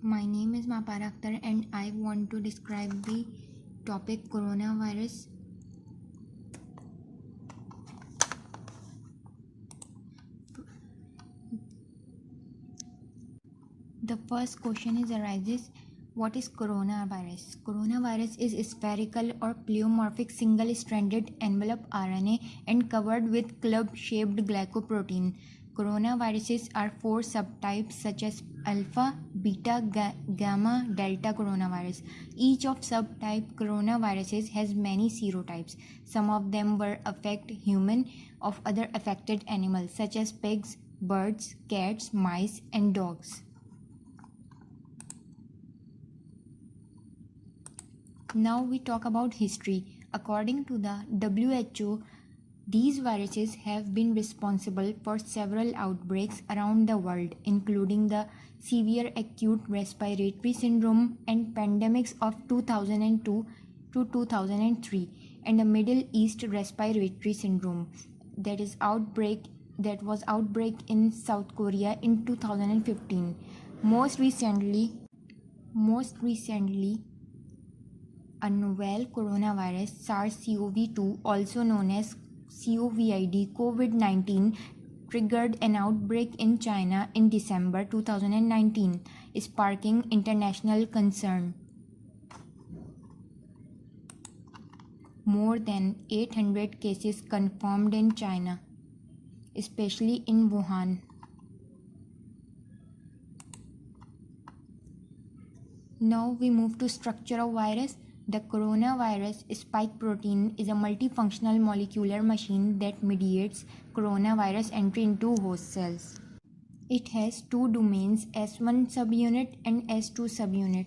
My name is Mapara Akhtar and I want to describe the topic coronavirus. The first question arises, what is coronavirus? Coronavirus is a spherical or pleomorphic single-stranded envelope RNA and covered with club-shaped glycoprotein. Coronaviruses are four subtypes such as alpha, beta, gamma, delta coronavirus. Each of subtype coronaviruses has many serotypes. Some of them were affect human, of other affected animals such as pigs, birds, cats, mice, and dogs. Now we talk about history. According to the WHO, these viruses have been responsible for several outbreaks around the world, including the severe acute respiratory syndrome and pandemics of 2002 to 2003 and the Middle East respiratory syndrome that was outbreak in South Korea in 2015. Most recently a novel coronavirus SARS-CoV-2, also known as COVID-19, triggered an outbreak in China in December 2019, sparking international concern. More than 800 cases confirmed in China, especially in Wuhan. Now we move to structure of virus. The coronavirus spike protein is a multifunctional molecular machine that mediates coronavirus entry into host cells. It has two domains, S1 subunit and S2 subunit.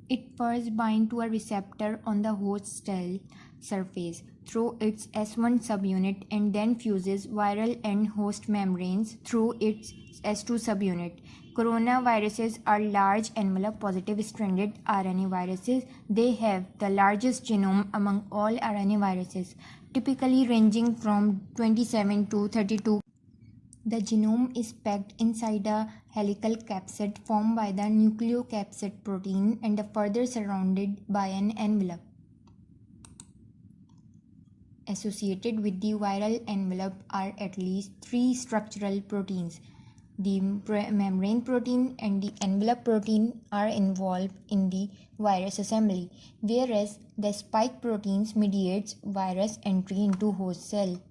It first binds to a receptor on the host cell surface through its S1 subunit and then fuses viral and host membranes through its S2 subunit. Coronaviruses are large envelope positive stranded RNA viruses. They have the largest genome among all RNA viruses, typically ranging from 27 to 32. The genome is packed inside a helical capsid formed by the nucleocapsid protein and further surrounded by an envelope. Associated with the viral envelope are at least three structural proteins. The membrane protein and the envelope protein are involved in the virus assembly, whereas the spike proteins mediates virus entry into host cell.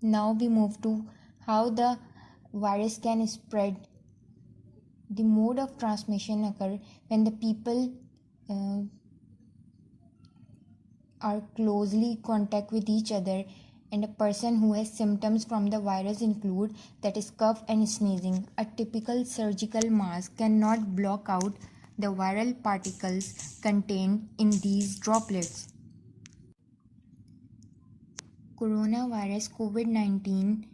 Now we move to how the virus can spread. The mode of transmission occurs when the people are closely contact with each other, and a person who has symptoms from the virus include that is cough and sneezing. A typical surgical mask cannot block out the viral particles contained in these droplets. Coronavirus COVID-19,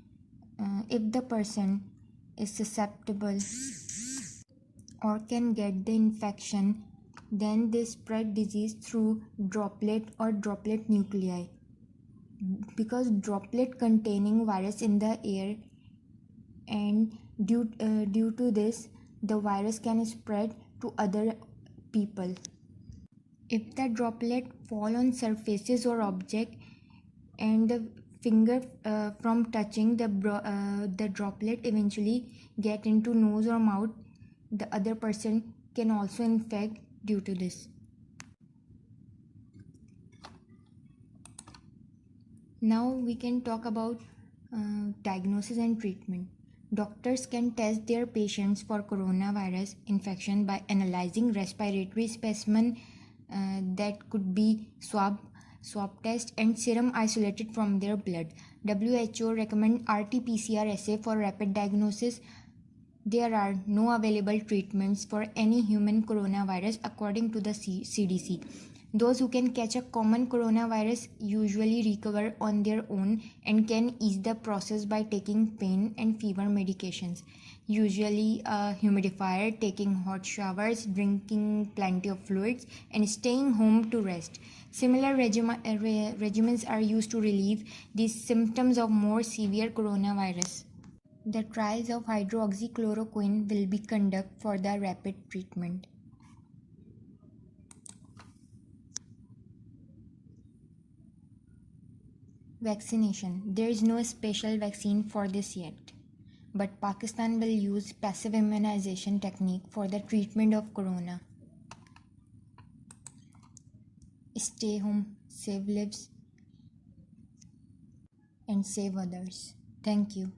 if the person is susceptible or can get the infection, then they spread disease through droplet or droplet nuclei. Because droplet containing virus in the air, and due to this the virus can spread to other people. If the droplet fall on surfaces or object and the finger from touching the droplet eventually get into nose or mouth, the other person can also infect due to this. Now we can talk about diagnosis and treatment. Doctors can test their patients for coronavirus infection by analyzing respiratory specimen that could be swab test and serum isolated from their blood. WHO recommend RT-PCR assay for rapid diagnosis. There are no available treatments for any human coronavirus according to the CDC. Those who can catch a common coronavirus usually recover on their own and can ease the process by taking pain and fever medications, usually a humidifier, taking hot showers, drinking plenty of fluids, and staying home to rest. Similar regimens are used to relieve the symptoms of more severe coronavirus. The trials of hydroxychloroquine will be conducted for the rapid treatment. Vaccination. There is no special vaccine for this yet, but Pakistan will use passive immunization technique for the treatment of corona. Stay home, save lives, and save others. Thank you.